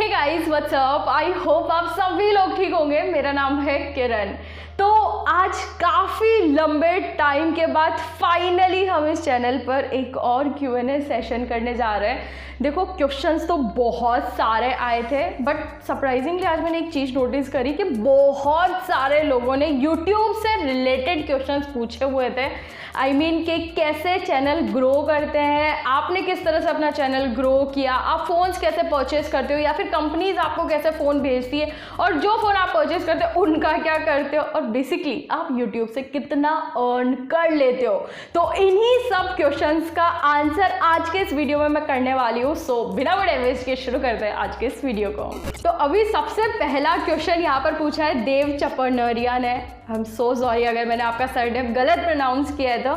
Hey guys what's up, I hope आप सभी लोग ठीक होंगे। मेरा नाम है किरण। तो आज काफ़ी लंबे टाइम के बाद फाइनली हम इस चैनल पर एक और Q&A सेशन करने जा रहे हैं। देखो क्वेश्चंस तो बहुत सारे आए थे, बट सरप्राइजिंगली आज मैंने एक चीज़ नोटिस करी कि बहुत सारे लोगों ने YouTube से रिलेटेड क्वेश्चंस पूछे हुए थे। आई मीन कि कैसे चैनल ग्रो करते हैं, आपने किस तरह से अपना चैनल ग्रो किया, आप फ़ोन्स कैसे परचेज करते हो या फिर कंपनीज आपको कैसे फ़ोन भेजती है, और जो फ़ोन आप परचेज करते हो उनका क्या करते हो, और बेसिकली आप YouTube से कितना अर्न कर लेते हो। तो इन्हीं सब क्वेश्चंस का आंसर आज के इस वीडियो में मैं करने वाली हूँ। सो बिना बड़े वेस्ट के शुरू करते हैं आज के इस वीडियो को। तो अभी सबसे पहला क्वेश्चन यहाँ पर पूछा है देव चपरनरिया ने। आई एम सो सॉरी अगर मैंने आपका सरनेम गलत प्रोनाउंस किया है तो,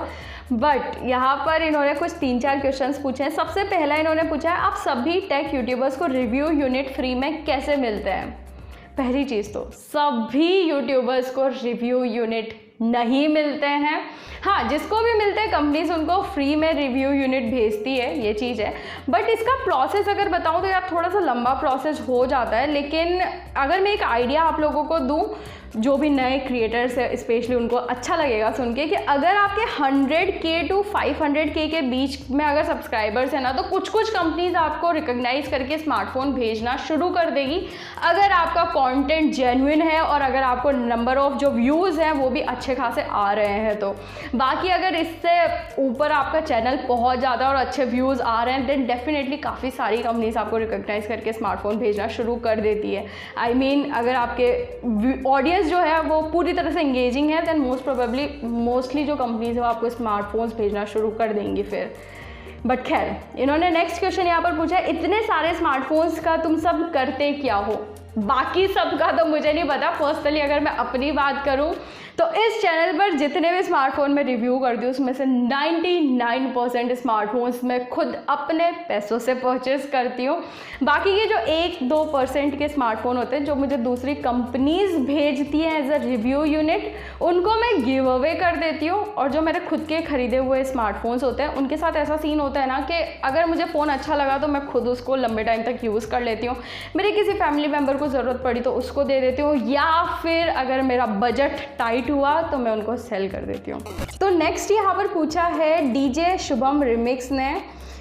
बट यहाँ पर इन्होंने कुछ 3-4 क्वेश्चंस पूछे हैं। सबसे पहला इन्होंने पूछा है आप सभी टेक यूट्यूबर्स को रिव्यू यूनिट फ्री में कैसे मिलते हैं। पहली चीज़ तो सभी यूट्यूबर्स को रिव्यू यूनिट नहीं मिलते हैं। हाँ, जिसको भी मिलते हैं कंपनीज उनको फ्री में रिव्यू यूनिट भेजती है, ये चीज़ है। बट इसका प्रोसेस अगर बताऊँ तो यार थोड़ा सा लंबा प्रोसेस हो जाता है। लेकिन अगर मैं एक आइडिया आप लोगों को दूँ, जो भी नए क्रिएटर्स है स्पेशली उनको अच्छा लगेगा सुन के, कि अगर आपके 100K to 500K के बीच में अगर सब्सक्राइबर्स है ना, तो कुछ कुछ कंपनीज आपको रिकॉग्नाइज करके स्मार्टफोन भेजना शुरू कर देगी अगर आपका कंटेंट जेन्युइन है और अगर आपको नंबर ऑफ जो व्यूज़ हैं वो भी अच्छे खासे आ रहे हैं। तो बाकी अगर इससे ऊपर आपका चैनल पहुंच जाता है और अच्छे व्यूज़ आ रहे हैं, देन डेफिनेटली काफ़ी सारी कंपनीज आपको रिकॉग्नाइज करके स्मार्टफोन भेजना शुरू कर देती है। आई मीन अगर आपके ऑडियंस जो है वो पूरी तरह से इंगेजिंग है, देन मोस्टली जो कंपनीज है वो आपको स्मार्टफोन्स भेजना शुरू कर देंगी फिर। बट खैर, इन्होंने नेक्स्ट क्वेश्चन यहाँ पर पूछा है इतने सारे स्मार्टफोन्स का तुम सब करते क्या हो। बाकी सब का तो मुझे नहीं पता। पर्सनली अगर मैं अपनी बात करूं तो इस चैनल पर जितने भी स्मार्टफोन में रिव्यू करती हूँ उसमें से 99% स्मार्टफोन्स मैं खुद अपने पैसों से परचेज करती हूँ। बाकी के जो 1-2% के स्मार्टफोन होते हैं जो मुझे दूसरी कंपनीज भेजती हैं एज अ रिव्यू यूनिट, उनको मैं गिव अवे कर देती हूँ। और जो मेरे खुद के खरीदे हुए स्मार्टफोन्स होते हैं उनके साथ ऐसा सीन होता है ना कि अगर मुझे फ़ोन अच्छा लगा तो मैं खुद उसको लंबे टाइम तक यूज़ कर लेती हूँ। मेरे किसी फैमिली मेम्बर को ज़रूरत पड़ी तो उसको दे देती हूँ, या फिर अगर मेरा बजट टाइट हुआ तो मैं उनको सेल कर देती हूँ। तो नेक्स्ट यहाँ पर पूछा है डीजे शुभम रिमिक्स ने।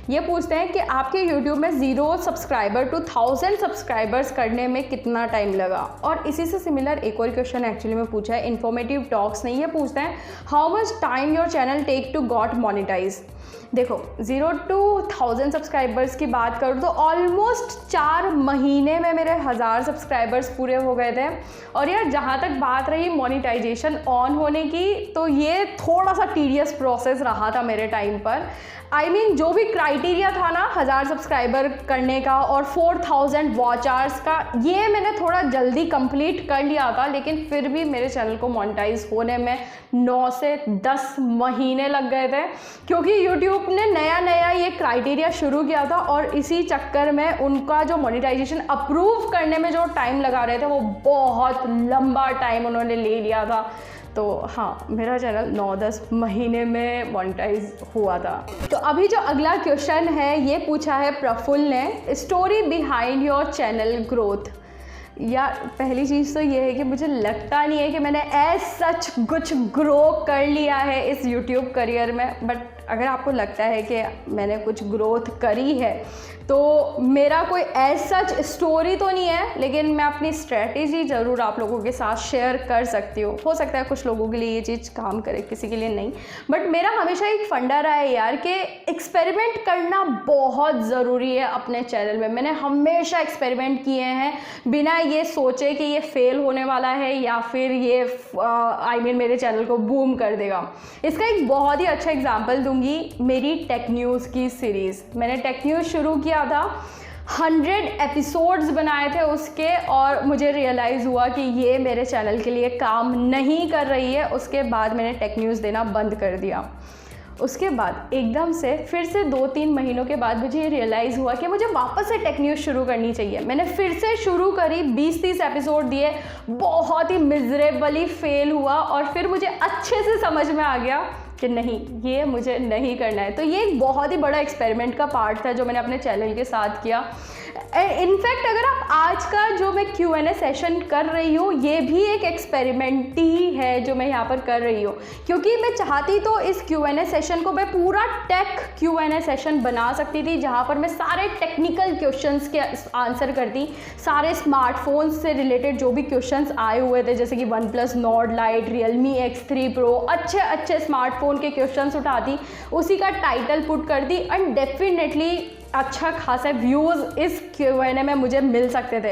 ये पूछते हैं कि आपके YouTube में 0 सब्सक्राइबर to 1000 सब्सक्राइबर्स करने में कितना टाइम लगा। और इसी से सिमिलर एक और क्वेश्चन एक्चुअली में पूछा है इन्फॉर्मेटिव टॉक्स ने। ये पूछते हैं how much time your channel take to got monetize. देखो 0 to 1000 सब्सक्राइबर्स की बात करूँ तो ऑलमोस्ट 4 महीने में मेरे 1000 सब्सक्राइबर्स पूरे हो गए थे। और यार जहाँ तक बात रही मोनेटाइजेशन ऑन होने की, तो ये थोड़ा सा टीडियस प्रोसेस रहा था मेरे टाइम पर। आई मीन जो भी क्राइटेरिया था ना 1000 सब्सक्राइबर करने का और 4000 वॉच आवर्स का, ये मैंने थोड़ा जल्दी कंप्लीट कर लिया था। लेकिन फिर भी मेरे चैनल को मोनेटाइज होने में 9 से 10 महीने लग गए थे, क्योंकि यूट्यूब ने नया ये क्राइटेरिया शुरू किया था और इसी चक्कर में उनका जो मोनेटाइजेशन अप्रूव करने में जो टाइम लगा रहे थे वो बहुत लंबा टाइम उन्होंने ले लिया था। तो हाँ, मेरा चैनल 9-10 महीने में मोनेटाइज हुआ था। तो अभी जो अगला क्वेश्चन है ये पूछा है प्रफुल्ल ने, story behind your channel growth. यार पहली चीज़ तो ये है कि मुझे लगता नहीं है कि मैंने एज सच कुछ ग्रो कर लिया है इस YouTube करियर में। बट अगर आपको लगता है कि मैंने कुछ ग्रोथ करी है तो मेरा कोई एज सच स्टोरी तो नहीं है, लेकिन मैं अपनी स्ट्रेटेजी ज़रूर आप लोगों के साथ शेयर कर सकती हूँ। हो सकता है कुछ लोगों के लिए ये चीज़ काम करे, किसी के लिए नहीं। बट मेरा हमेशा एक फंडा रहा है यार कि एक्सपेरिमेंट करना बहुत ज़रूरी है अपने चैनल में। मैंने हमेशा एक्सपेरिमेंट किए हैं बिना ये सोचे कि ये फेल होने वाला है या फिर ये मेरे चैनल को बूम कर देगा। इसका एक बहुत ही अच्छा एग्जाम्पल दूँगी, मेरी टेक न्यूज़ की सीरीज़। मैंने टेक न्यूज़ शुरू किया था, 100 एपिसोड्स बनाए थे उसके, और मुझे रियलाइज़ हुआ कि ये मेरे चैनल के लिए काम नहीं कर रही है। उसके बाद मैंने टेक न्यूज़ देना बंद कर दिया। उसके बाद एकदम से फिर से 2-3 महीनों के बाद मुझे ये रियलाइज़ हुआ कि मुझे वापस से टेक न्यूज़ शुरू करनी चाहिए। मैंने फिर से शुरू करी, 20-30 एपिसोड दिए, बहुत ही मिजरेबली फेल हुआ। और फिर मुझे अच्छे से समझ में आ गया कि नहीं, ये मुझे नहीं करना है। तो ये एक बहुत ही बड़ा एक्सपेरिमेंट का पार्ट था जो मैंने अपने चैनल के साथ किया। इनफैक्ट अगर आप आज का जो मैं Q&A सेशन कर रही हूँ ये भी एक एक्सपेरिमेंट ही है जो मैं यहाँ पर कर रही हूँ, क्योंकि मैं चाहती तो इस Q&A सेशन को मैं पूरा टेक Q&A सेशन बना सकती थी, जहाँ पर मैं सारे टेक्निकल क्वेश्चंस के आंसर करती, सारे स्मार्टफोन्स से रिलेटेड जो भी क्वेश्चंस आए हुए थे, जैसे कि OnePlus Nord Lite, Realme X3 Pro, अच्छे स्मार्टफोन के क्वेश्चंस उठाती, उसी का टाइटल पुट कर दी एंड डेफिनेटली अच्छा खासा व्यूज़ इस Q&A में मुझे मिल सकते थे।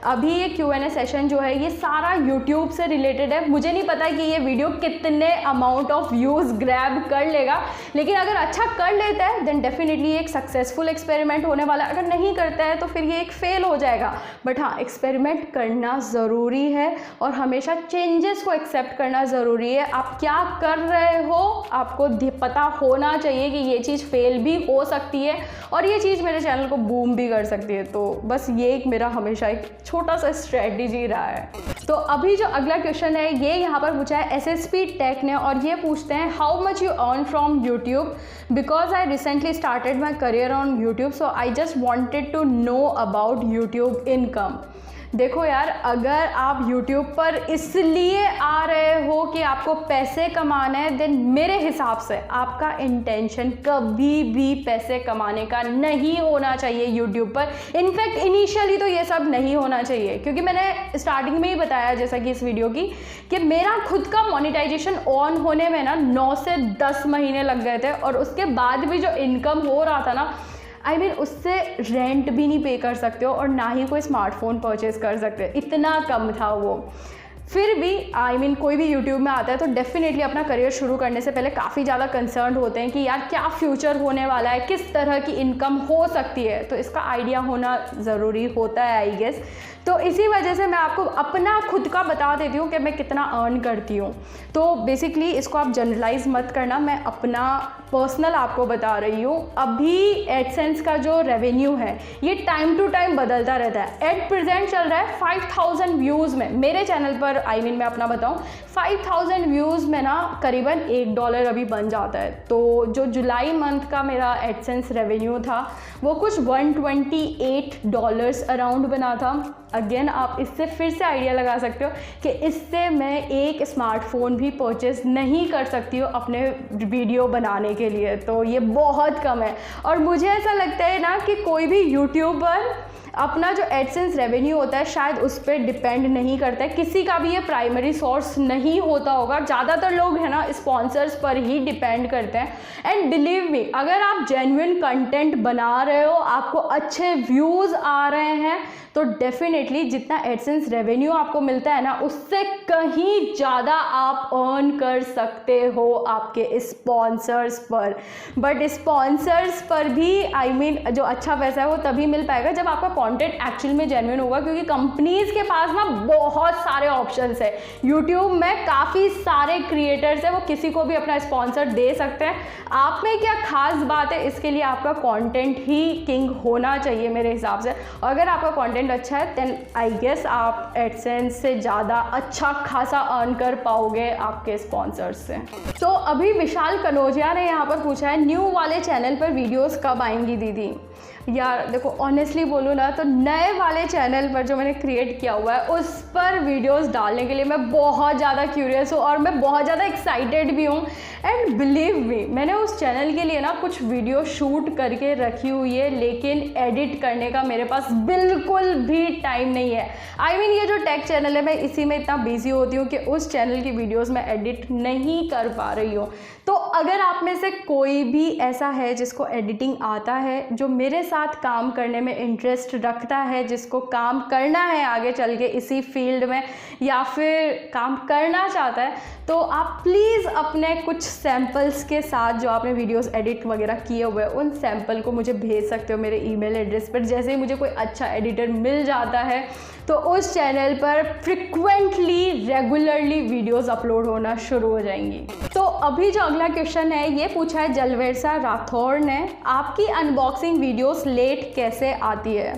अभी ये Q&A सेशन जो है ये सारा YouTube से रिलेटेड है। मुझे नहीं पता कि ये वीडियो कितने अमाउंट ऑफ व्यूज़ ग्रैब कर लेगा, लेकिन अगर अच्छा कर लेता है देन डेफिनेटली एक सक्सेसफुल एक्सपेरिमेंट होने वाला है। अगर नहीं करता है तो फिर ये एक फेल हो जाएगा। बट हाँ, एक्सपेरिमेंट करना ज़रूरी है और हमेशा चेंजेस को एक्सेप्ट करना ज़रूरी है। आप क्या कर रहे हो आपको पता होना चाहिए कि ये चीज़ फेल भी हो सकती है और ये चीज़ मेरे चैनल को बूम भी कर सकती है। तो बस ये एक मेरा हमेशा एक छोटा सा स्ट्रेटजी रहा है। तो अभी जो अगला क्वेश्चन है ये यहाँ पर पूछा है SSP टेक ने, और ये पूछते हैं how much you earn from YouTube, because I recently started my career on YouTube, so I just wanted to know about YouTube income. देखो यार, अगर आप YouTube पर इसलिए आ रहे हो कि आपको पैसे कमाना है, देन मेरे हिसाब से आपका इंटेंशन कभी भी पैसे कमाने का नहीं होना चाहिए YouTube पर। इनफैक्ट इनिशियली तो ये सब नहीं होना चाहिए, क्योंकि मैंने स्टार्टिंग में ही बताया जैसा कि इस वीडियो की कि मेरा खुद का मोनेटाइजेशन ऑन होने में ना 9 से 10 महीने लग गए थे, और उसके बाद भी जो इनकम हो रहा था ना, उससे रेंट भी नहीं पे कर सकते हो और ना ही कोई स्मार्टफोन परचेज कर सकते हो, इतना कम था वो। फिर भी कोई भी यूट्यूब में आता है तो डेफिनेटली अपना करियर शुरू करने से पहले काफ़ी ज़्यादा कंसर्न होते हैं कि यार क्या फ्यूचर होने वाला है, किस तरह की इनकम हो सकती है, तो इसका आइडिया होना ज़रूरी होता है आई गेस। तो इसी वजह से मैं आपको अपना खुद का बता देती हूँ कि मैं कितना अर्न करती हूँ। तो बेसिकली इसको आप जनरलाइज मत करना, मैं अपना पर्सनल आपको बता रही हूँ। अभी एडसेंस का जो रेवेन्यू है ये टाइम टू टाइम बदलता रहता है। एट प्रेजेंट चल रहा है 5000 व्यूज़ में मेरे चैनल पर। मैं अपना बताऊँ, 5000 व्यूज़ में ना करीबन $1 अभी बन जाता है। तो जो जुलाई मंथ का मेरा एडसेंस रेवेन्यू था वो कुछ $128 अराउंड बना था। अगेन आप इससे फिर से आइडिया लगा सकते हो कि इससे मैं एक स्मार्टफोन भी परचेज नहीं कर सकती हूँ अपने वीडियो बनाने के लिए। तो ये बहुत कम है, और मुझे ऐसा लगता है ना कि कोई भी यूट्यूबर अपना जो एडसेंस रेवेन्यू होता है शायद उस पर डिपेंड नहीं करता है, किसी का भी ये प्राइमरी सोर्स नहीं होता होगा। ज़्यादातर लोग है ना स्पॉन्सर्स पर ही डिपेंड करते हैं। एंड बिलीव मी, अगर आप जेन्युइन कंटेंट बना रहे हो, आपको अच्छे व्यूज़ आ रहे हैं, तो डेफिनेटली जितना एडसेंस रेवेन्यू आपको मिलता है ना उससे कहीं ज़्यादा आप अर्न कर सकते हो आपके स्पॉन्सर्स पर। बट स्पॉन्सर्स पर भी जो अच्छा पैसा है वो तभी मिल पाएगा जब आपका कंटेंट एक्चुअल में जेन्युइन होगा, क्योंकि कंपनीज के पास ना बहुत सारे ऑप्शंस है। यूट्यूब में काफ़ी सारे क्रिएटर्स है, वो किसी को भी अपना स्पॉन्सर दे सकते हैं। आप में क्या खास बात है, इसके लिए आपका कंटेंट ही किंग होना चाहिए मेरे हिसाब से। और अगर आपका कंटेंट अच्छा है देन आई गेस आप एडसेंस से ज़्यादा अच्छा खासा अर्न कर पाओगे आपके स्पॉन्सर्स से। तो अभी विशाल कनौजिया ने यहाँ पर पूछा है न्यू वाले चैनल पर वीडियोस कब आएंगी दीदी। यार देखो, ऑनेस्टली बोलूँ ना तो नए वाले चैनल पर जो मैंने क्रिएट किया हुआ है उस पर वीडियोस डालने के लिए मैं बहुत ज़्यादा क्यूरियस हूँ और मैं बहुत ज़्यादा एक्साइटेड भी हूँ। एंड बिलीव मी, मैंने उस चैनल के लिए ना कुछ वीडियो शूट करके रखी हुई है, लेकिन एडिट करने का मेरे पास बिल्कुल भी टाइम नहीं है। ये जो टेक चैनल है मैं इसी में इतना बिजी होती हूँ कि उस चैनल की वीडियोस मैं एडिट नहीं कर पा रही हूँ। तो अगर आप में से कोई भी ऐसा है जिसको एडिटिंग आता है, जो मेरे साथ काम करने में इंटरेस्ट रखता है, जिसको काम करना है आगे चल के इसी फील्ड में या फिर काम करना चाहता है, तो आप प्लीज़ अपने कुछ सैम्पल्स के साथ जो आपने वीडियोस एडिट वगैरह किए हुए हैं उन सैम्पल को मुझे भेज सकते हो मेरे ईमेल एड्रेस पर। जैसे ही मुझे कोई अच्छा एडिटर मिल जाता है तो उस चैनल पर फ्रिक्वेंटली रेगुलरली वीडियोस अपलोड होना शुरू हो जाएंगी। तो अभी जो अगला क्वेश्चन है ये पूछा है जलवेरसा राठौर ने, आपकी अनबॉक्सिंग वीडियोस लेट कैसे आती है।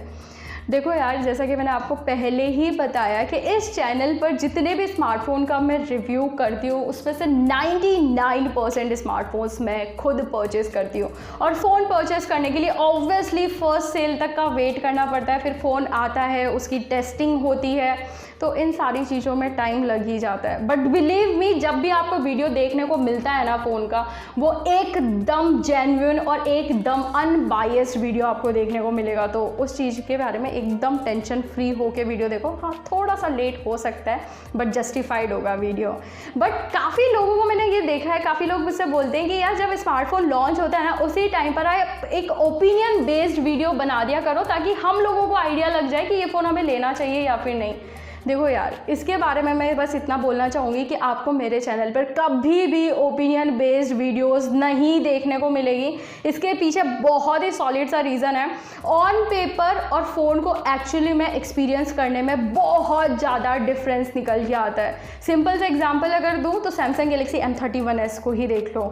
देखो यार, जैसा कि मैंने आपको पहले ही बताया कि इस चैनल पर जितने भी स्मार्टफोन का मैं रिव्यू करती हूँ उसमें से 99% स्मार्टफोन्स मैं खुद परचेज़ करती हूँ। और फ़ोन परचेज़ करने के लिए ऑब्वियसली फर्स्ट सेल तक का वेट करना पड़ता है, फिर फ़ोन आता है, उसकी टेस्टिंग होती है, तो इन सारी चीज़ों में टाइम लग ही जाता है। बट बिलीव मी, जब भी आपको वीडियो देखने को मिलता है ना फ़ोन का, वो एकदम जेन्युइन और एकदम अनबायस्ड वीडियो आपको देखने को मिलेगा। तो उस चीज़ के बारे में एकदम टेंशन फ्री होके वीडियो देखो। हाँ, थोड़ा सा लेट हो सकता है बट जस्टिफाइड होगा वीडियो। बट काफ़ी लोगों को मैंने ये देखा है, काफ़ी लोग मुझसे बोलते हैं कि यार जब स्मार्टफोन लॉन्च होता है ना, उसी टाइम पर आप एक ओपिनियन बेस्ड वीडियो बना दिया करो ताकि हम लोगों को आइडिया लग जाए कि ये फ़ोन हमें लेना चाहिए या फिर नहीं। देखो यार, इसके बारे में मैं बस इतना बोलना चाहूँगी कि आपको मेरे चैनल पर कभी भी ओपिनियन बेस्ड वीडियोस नहीं देखने को मिलेगी। इसके पीछे बहुत ही सॉलिड सा रीज़न है। ऑन पेपर और फ़ोन को एक्चुअली में एक्सपीरियंस करने में बहुत ज़्यादा डिफरेंस निकल के आता है। सिंपल सा एग्जांपल अगर दूँ तो सैमसंग गैलेक्सी M31s को ही देख लो।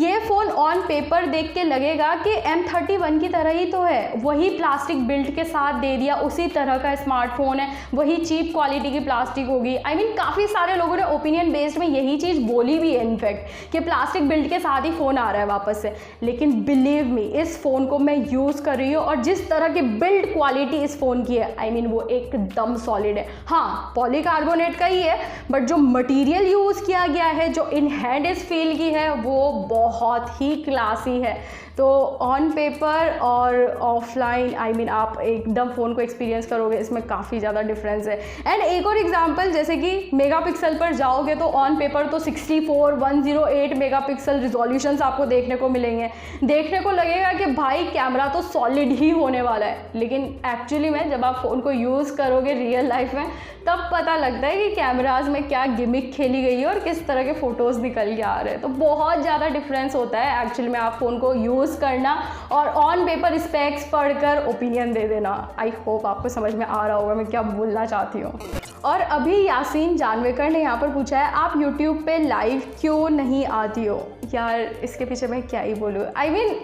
ये फ़ोन ऑन पेपर देख के लगेगा कि M31 की तरह ही तो है, वही प्लास्टिक बिल्ड के साथ दे दिया, उसी तरह का स्मार्टफोन है, वही चीप क्वालिटी की प्लास्टिक होगी। काफ़ी सारे लोगों ने ओपिनियन बेस्ड में यही चीज़ बोली भी है इनफैक्ट कि प्लास्टिक बिल्ड के साथ ही फ़ोन आ रहा है वापस से। लेकिन बिलीव मी, इस फ़ोन को मैं यूज़ कर रही हूँ और जिस तरह की बिल्ड क्वालिटी इस फ़ोन की है, वो एकदम सॉलिड है। हाँ, पॉलीकार्बोनेट का ही है, बट जो मटीरियल यूज़ किया गया है, जो इन हैंड इस फील की है, वो बहुत ही क्लासी है। तो ऑन पेपर और ऑफलाइन आप एकदम फ़ोन को एक्सपीरियंस करोगे, इसमें काफ़ी ज़्यादा डिफरेंस है। एंड एक और एग्जांपल, जैसे कि मेगापिक्सल पर जाओगे तो ऑन पेपर तो 64, 108 मेगापिक्सल रिजोल्यूशंस आपको देखने को मिलेंगे। देखने को लगेगा कि भाई कैमरा तो सॉलिड ही होने वाला है, लेकिन एक्चुअली में जब आप फ़ोन को यूज़ करोगे रियल लाइफ में, तब पता लगता है कि कैमराज में क्या गिमिक खेली गई है और किस तरह के फ़ोटोज़ निकल के आ रहे हैं। तो बहुत ज़्यादा डिफरेंस होता है एक्चुअली में आप फ़ोन को यूज़ करना और ऑन पेपर स्पेक्स पढ़कर ओपिनियन दे देना। आई होप आपको समझ में आ रहा होगा मैं क्या बोलना चाहती हूँ। और अभी यासीन जानवेकर ने यहाँ पर पूछा है, आप यूट्यूब पे लाइव क्यों नहीं आती हो? यार, इसके पीछे मैं क्या ही बोलूँ।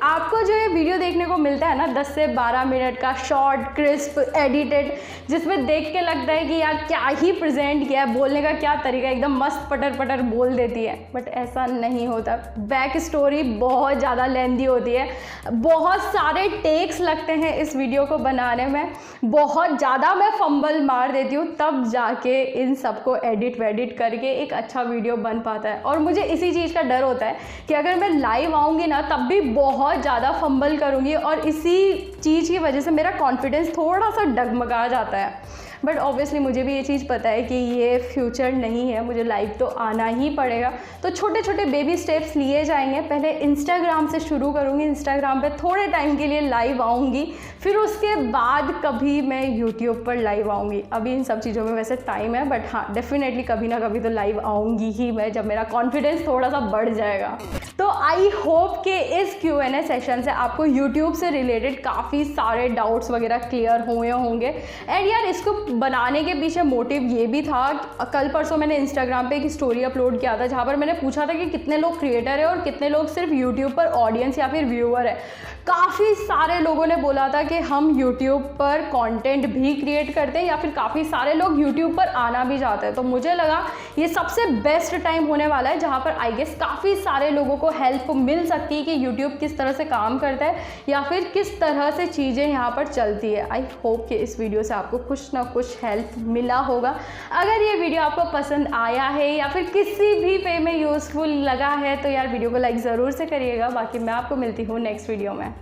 आपको जो ये वीडियो देखने को मिलता है ना, 10 से 12 मिनट का शॉर्ट, क्रिस्प, एडिटेड, जिसमें देख के लगता है कि यार क्या ही प्रेजेंट किया है, बोलने का क्या तरीका, एकदम मस्त पटर पटर बोल देती है। बट ऐसा नहीं होता। बैक स्टोरी बहुत ज़्यादा लेंदी होती है, बहुत सारे टेक्स लगते हैं इस वीडियो को बनाने में, बहुत ज़्यादा मैं फंबल मार देती हूँ, तब जाके इन सबको एडिट वेडिट करके एक अच्छा वीडियो बन पाता है। और मुझे इसी चीज़ का डर होता है कि अगर मैं लाइव आऊँगी ना, तब भी बहुत ज़्यादा फंबल करूँगी और इसी चीज़ की वजह से मेरा कॉन्फिडेंस थोड़ा सा डगमगा जाता है। बट ऑब्वियसली मुझे भी ये चीज़ पता है कि ये फ्यूचर नहीं है, मुझे लाइव तो आना ही पड़ेगा। तो छोटे छोटे बेबी स्टेप्स लिए जाएंगे। पहले इंस्टाग्राम से शुरू करूँगी, इंस्टाग्राम पे थोड़े टाइम के लिए लाइव आऊँगी, फिर उसके बाद कभी मैं यूट्यूब पर लाइव आऊँगी। अभी इन सब चीज़ों में वैसे टाइम है, बट हाँ, डेफिनेटली कभी ना कभी तो लाइव आऊँगी ही मैं, जब मेरा कॉन्फिडेंस थोड़ा सा बढ़ जाएगा। तो आई होप कि इस Q&A सेशन से आपको यूट्यूब से रिलेटेड काफ़ी सारे डाउट्स वगैरह क्लियर हुए होंगे। एंड यार, इसको बनाने के पीछे मोटिव ये भी था, कल परसों मैंने इंस्टाग्राम पे एक स्टोरी अपलोड किया था जहाँ पर मैंने पूछा था कि कितने लोग क्रिएटर है और कितने लोग सिर्फ यूट्यूब पर ऑडियंस या फिर व्यूअर है। काफ़ी सारे लोगों ने बोला था कि हम यूट्यूब पर कंटेंट भी क्रिएट करते हैं या फिर काफ़ी सारे लोग यूट्यूब पर आना भी चाहते हैं। तो मुझे लगा ये सबसे बेस्ट टाइम होने वाला है जहाँ पर आई गेस काफ़ी सारे लोगों को हेल्प मिल सकती है कि यूट्यूब किस तरह से काम करता है या फिर किस तरह से चीज़ें यहाँ पर चलती है। आई होप कि इस वीडियो से आपको कुछ ना कुछ हेल्प मिला होगा। अगर ये वीडियो आपको पसंद आया है या फिर किसी भी वे में यूज़फुल लगा है तो यार वीडियो को लाइक ज़रूर से करिएगा। बाकी मैं आपको मिलती हूँ नेक्स्ट वीडियो में।